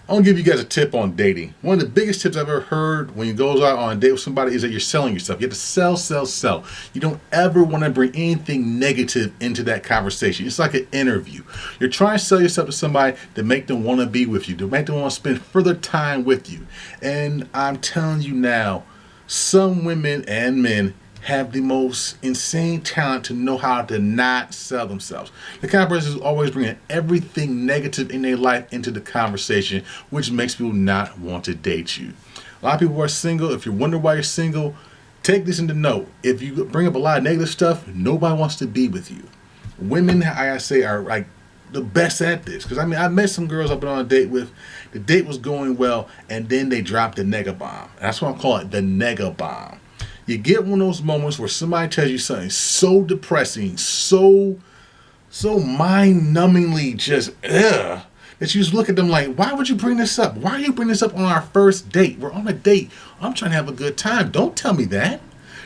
I'm gonna give you guys a tip on dating. One of the biggest tips I've ever heard when you go out on a date with somebody is that you're selling yourself. You have to sell, sell, sell. You don't ever want to bring anything negative into that conversation. It's like an interview. You're trying to sell yourself to somebody to make them want to be with you, to make them want to spend further time with you. And I'm telling you now, some women and men have the most insane talent to know how to not sell themselves. The kind of person who's always bringing everything negative in their life into the conversation, which makes people not want to date you. A lot of people are single. If you're wondering why you're single, take this into note. If you bring up a lot of negative stuff, nobody wants to be with you. Women, I say, are like the best at this. Because I mean, I met some girls I've been on a date with. The date was going well, and then they dropped the nega bomb. That's what I call it, the nega bomb. You get one of those moments where somebody tells you something so depressing, so mind-numbingly just that you just look at them like, why would you bring this up? Why are you bringing this up on our first date? We're on a date. I'm trying to have a good time. Don't tell me that.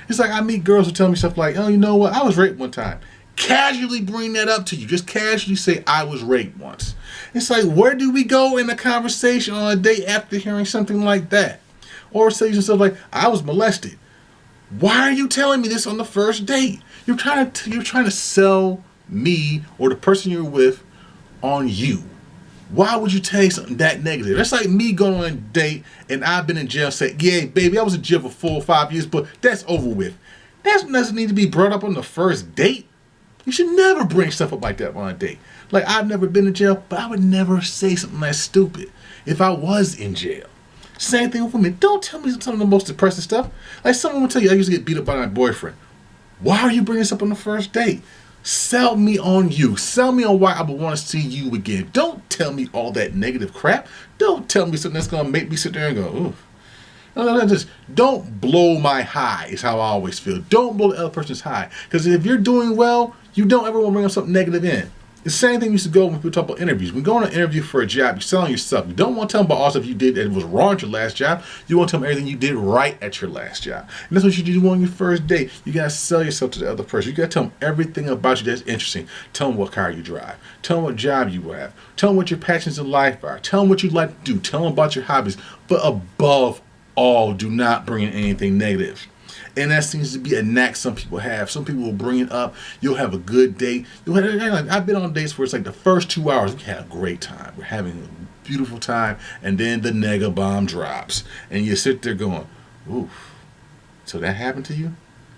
It's like I meet girls who tell me stuff like, oh, you know what? I was raped one time. Casually bring that up to you. Just casually say, I was raped once. It's like, where do we go in a conversation on a date after hearing something like that? Or say yourself like, I was molested. Why are you telling me this on the first date? You're trying to sell me or the person you're with on you. Why would you tell something that negative? That's like me going on a date and I've been in jail saying, yeah, baby, I was in jail for 4 or 5 years, but that's over with. That doesn't need to be brought up on the first date. You should never bring stuff up like that on a date. Like, I've never been in jail, but I would never say something that stupid if I was in jail. Same thing with women. Don't tell me some of the most depressing stuff. Like someone will tell you, I used to get beat up by my boyfriend. Why are you bringing this up on the first date? Sell me on you. Sell me on why I would want to see you again. Don't tell me all that negative crap. Don't tell me something that's going to make me sit there and go, ooh. No, just don't blow my high is how I always feel. Don't blow the other person's high. Because if you're doing well, you don't ever want to bring up something negative in. The same thing used to go when people talk about interviews. When you go on an interview for a job, you're selling yourself. You don't want to tell them about all the stuff you did that was wrong at your last job. You want to tell them everything you did right at your last job. And that's what you do on your first date. You got to sell yourself to the other person. You got to tell them everything about you that's interesting. Tell them what car you drive. Tell them what job you have. Tell them what your passions in life are. Tell them what you like to do. Tell them about your hobbies. But above all, do not bring in anything negative. And that seems to be a knack some people have. Some people will bring it up. You'll have a good date. I've been on dates where it's like the first 2 hours, we had a great time. We're having a beautiful time. And then the nega bomb drops. And you sit there going, oof, so that happened to you?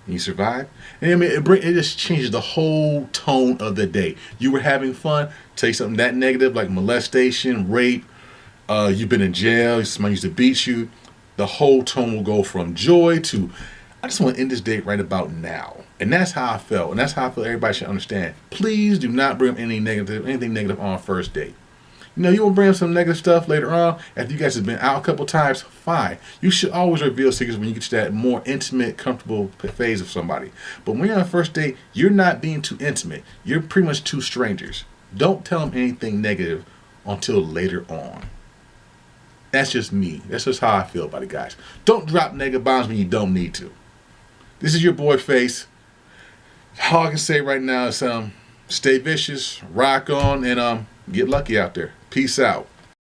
And you survived? And I mean, it just changes the whole tone of the date. You were having fun. Take something that negative like molestation, rape, you've been in jail, somebody used to beat you. The whole tone will go from joy to, I just want to end this date right about now. And that's how I felt. And that's how I feel everybody should understand. Please do not bring up anything negative on first date. You know, you want to bring up some negative stuff later on. After you guys have been out a couple times, fine. You should always reveal secrets when you get to that more intimate, comfortable phase of somebody. But when you're on a first date, you're not being too intimate. You're pretty much two strangers. Don't tell them anything negative until later on. That's just me. That's just how I feel about it, guys. Don't drop negative bombs when you don't need to. This is your boy Face. All I can say right now is stay vicious, rock on, and get lucky out there. Peace out.